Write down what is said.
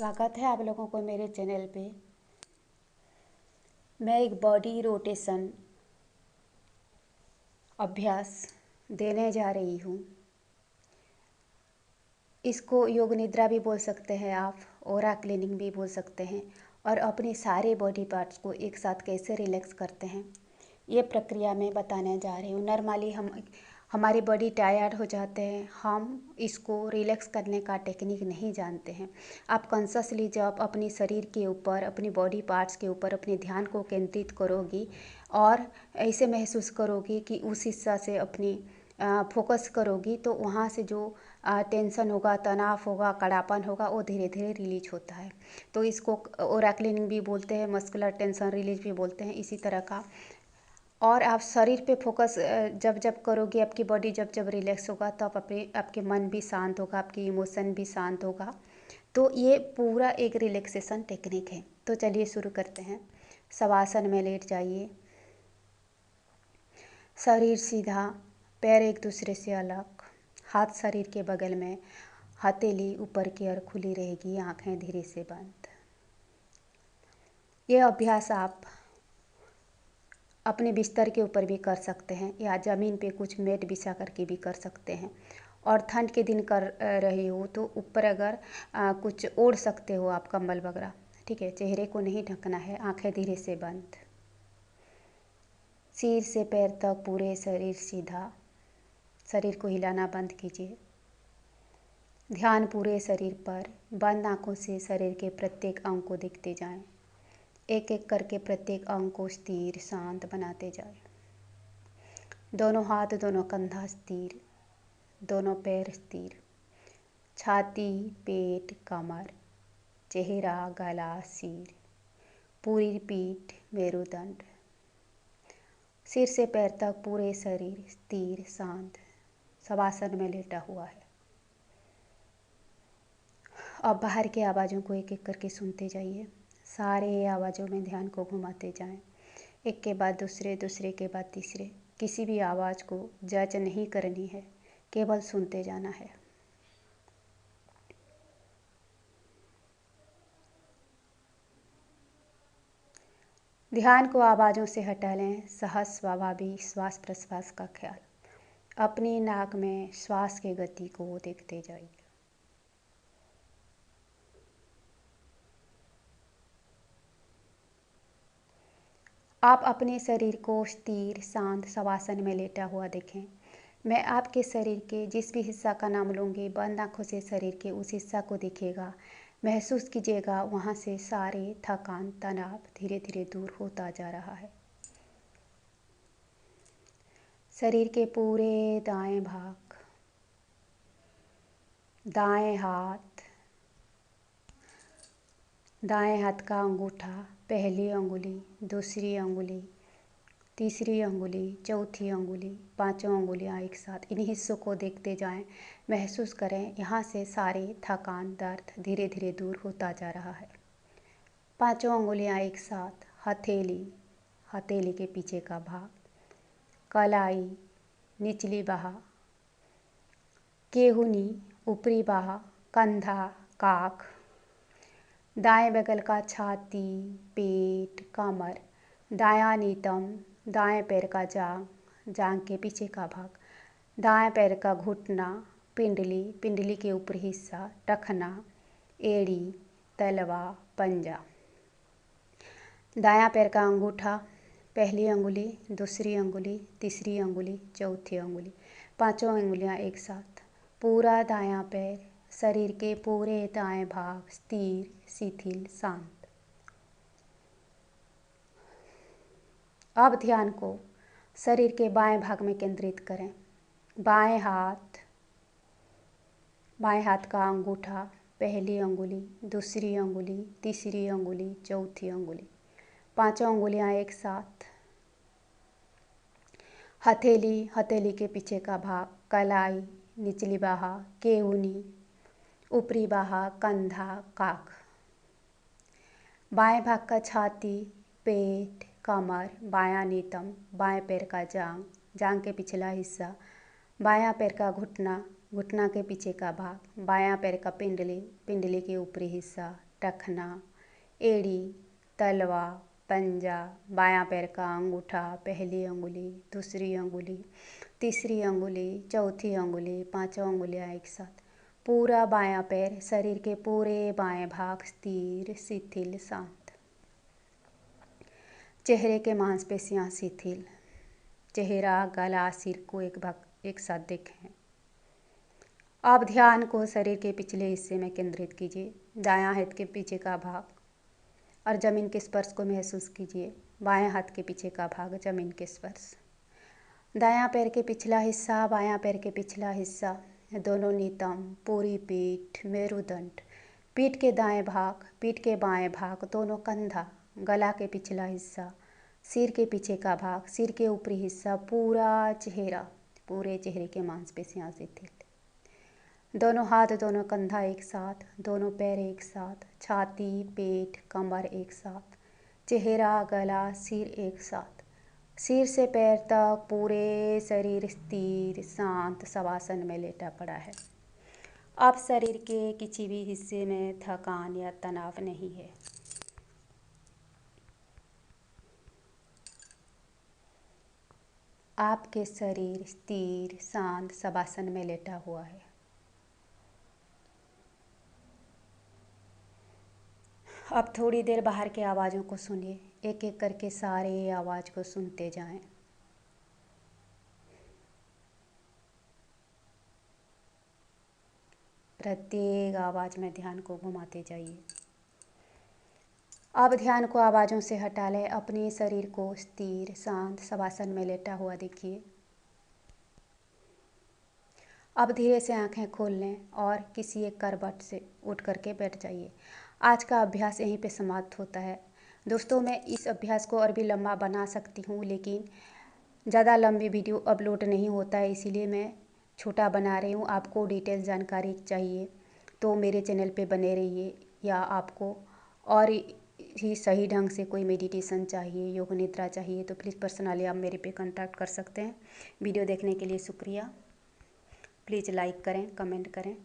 स्वागत है आप लोगों को मेरे चैनल पे। मैं एक बॉडी रोटेशन अभ्यास देने जा रही हूँ। इसको योग निद्रा भी बोल सकते हैं आप, ओरा क्लीनिंग भी बोल सकते हैं। और अपने सारे बॉडी पार्ट्स को एक साथ कैसे रिलैक्स करते हैं, ये प्रक्रिया मैं बताने जा रही हूँ। नॉर्मली हमारी बॉडी टायर्ड हो जाते हैं, हम इसको रिलैक्स करने का टेक्निक नहीं जानते हैं। आप कॉन्शसली जब अपनी शरीर के ऊपर, अपनी बॉडी पार्ट्स के ऊपर अपने ध्यान को केंद्रित करोगी और ऐसे महसूस करोगी कि उस हिस्सा से अपनी फोकस करोगी, तो वहाँ से जो टेंशन होगा, तनाव होगा, कड़ापन होगा, वो धीरे धीरे रिलीज होता है। तो इसको ओरा क्लीनिंग भी बोलते हैं, मस्कुलर टेंशन रिलीज भी बोलते हैं, इसी तरह का। और आप शरीर पे फोकस जब जब करोगे, आपकी बॉडी जब जब रिलैक्स होगा, तब आपके मन भी शांत होगा, आपकी इमोशन भी शांत होगा। तो ये पूरा एक रिलैक्सेशन टेक्निक है। तो चलिए शुरू करते हैं। शवासन में लेट जाइए, शरीर सीधा, पैर एक दूसरे से अलग, हाथ शरीर के बगल में, हथेली ऊपर की ओर खुली रहेगी, आंखें धीरे से बंद। ये अभ्यास आप अपने बिस्तर के ऊपर भी कर सकते हैं या ज़मीन पे कुछ मैट बिछा करके भी कर सकते हैं। और ठंड के दिन कर रही हो तो ऊपर अगर कुछ ओढ़ सकते हो आप, कंबल वगैरह। ठीक है, चेहरे को नहीं ढकना है, आंखें धीरे से बंद। सिर से पैर तक पूरे शरीर सीधा, शरीर को हिलाना बंद कीजिए। ध्यान पूरे शरीर पर, बंद आंखों से शरीर के प्रत्येक अंग को देखते जाएं। एक एक करके प्रत्येक अंग को स्थिर शांत बनाते जाएं। दोनों हाथ, दोनों कंधा स्थिर, दोनों पैर स्थिर, छाती, पेट, कमर, चेहरा, गला, सिर, पूरी पीठ, मेरुदंड, सिर से पैर तक पूरे शरीर स्थिर शांत शवासन में लेटा हुआ है। अब बाहर की आवाज़ों को एक एक करके सुनते जाइए। सारे आवाज़ों में ध्यान को घुमाते जाएं, एक के बाद दूसरे, दूसरे के बाद तीसरे। किसी भी आवाज़ को जज नहीं करनी है, केवल सुनते जाना है। ध्यान को आवाज़ों से हटा लें। सहज स्वाभाविक श्वास प्रश्वास का ख्याल, अपनी नाक में श्वास की गति को देखते जाइए। आप अपने शरीर को स्थिर शांत शवासन में लेटा हुआ देखें। मैं आपके शरीर के जिस भी हिस्सा का नाम लूँगी, बंद आँखों से शरीर के उस हिस्सा को दिखेगा। महसूस कीजिएगा वहाँ से सारे थकान, तनाव धीरे धीरे दूर होता जा रहा है। शरीर के पूरे दाएं भाग, दाएं हाथ का अंगूठा, पहली अंगुली, दूसरी अंगुली, तीसरी अंगुली, चौथी अंगुली, पांचों अंगुलियां एक साथ, इन हिस्सों को देखते जाएं। महसूस करें यहाँ से सारे थकान, दर्द धीरे धीरे दूर होता जा रहा है। पांचों अंगुलियां एक साथ, हथेली, हथेली के पीछे का भाग, कलाई, निचली बाह, केहूनी, ऊपरी बाह, कंधा, काख, दाएं बगल का छाती, पेट, कमर, दायां नीतम, दाएं पैर का जांघ, जांघ के पीछे का भाग, दाएं पैर का घुटना, पिंडली, पिंडली के ऊपरी हिस्सा, टखना, एड़ी, तलवा, पंजा, दायां पैर का अंगूठा, पहली अंगुली, दूसरी अंगुली, तीसरी अंगुली, चौथी अंगुली, पांचों अंगुलियां एक साथ, पूरा दायां पैर, शरीर के पूरे दाएं भाग स्थिर, शिथिल, शांत। अब ध्यान को शरीर के बाएं भाग में केंद्रित करें। बाएं हाथ का अंगूठा, पहली अंगुली, दूसरी अंगुली, तीसरी अंगुली, चौथी अंगुली, पांचों अंगुलियां एक साथ, हथेली, हथेली के पीछे का भाग, कलाई, निचली बाह, केहूनी, ऊपरी बाह, कंधा, काख, बाएं भाग का छाती, पेट, कमर, बायां नीतम, बाएं पैर का जांघ, जांघ के पिछला हिस्सा, बायां पैर का घुटना, घुटना के पीछे का भाग, बायां पैर का पिंडली, पिंडली के ऊपरी हिस्सा, टखना, एड़ी, तलवा, पंजा, बायां पैर का अंगूठा, पहली अंगुली, दूसरी अंगुली, तीसरी अंगुली, चौथी अंगुली, पांचों अंगुलियां एक साथ। पूरा बायां पैर, शरीर के पूरे बाएं भाग स्थिर, शिथिल, शांत। चेहरे के मांसपेशियां शिथिल। चेहरा, गला, सिर को एक साथ देखें। आप ध्यान को शरीर के पिछले हिस्से में केंद्रित कीजिए। दायां हाथ के पीछे का भाग और जमीन के स्पर्श को महसूस कीजिए। बाएं हाथ के पीछे का भाग, जमीन के स्पर्श। दायां पैर के पिछला हिस्सा, बायां पैर के पिछला हिस्सा, दोनों नितंब, पूरी पीठ, मेरुदंड, पीठ के दाएं भाग, पीठ के बाएं भाग, दोनों कंधा, गला के पिछला हिस्सा, सिर के पीछे का भाग, सिर के ऊपरी हिस्सा, पूरा चेहरा, पूरे चेहरे के मांसपेशियां शिथिल। दोनों हाथ, दोनों कंधा एक साथ, दोनों पैर एक साथ, छाती, पेट, कमर एक साथ, चेहरा, गला, सिर एक साथ। सिर से पैर तक पूरे शरीर स्थिर, शांत, शवासन में लेटा पड़ा है। अब शरीर के किसी भी हिस्से में थकान या तनाव नहीं है। आपके शरीर स्थिर, शांत, शवासन में लेटा हुआ है। अब थोड़ी देर बाहर के आवाज़ों को सुनिए। एक एक करके सारे आवाज़ को सुनते जाएं। प्रत्येक आवाज़ में ध्यान को घुमाते जाइए। अब ध्यान को आवाज़ों से हटा लें। अपने शरीर को स्थिर, शांत, शवासन में लेटा हुआ देखिए। अब धीरे से आंखें खोल लें और किसी एक करवट से उठ करके बैठ जाइए। आज का अभ्यास यहीं पे समाप्त होता है। दोस्तों, मैं इस अभ्यास को और भी लंबा बना सकती हूँ, लेकिन ज़्यादा लंबी वीडियो अपलोड नहीं होता है, इसीलिए मैं छोटा बना रही हूँ। आपको डिटेल जानकारी चाहिए तो मेरे चैनल पे बने रहिए, या आपको और ही सही ढंग से कोई मेडिटेशन चाहिए, योग निद्रा चाहिए, तो प्लीज़ पर्सनली आप मेरे पे कांटेक्ट कर सकते हैं। वीडियो देखने के लिए शुक्रिया। प्लीज़ लाइक करें, कमेंट करें।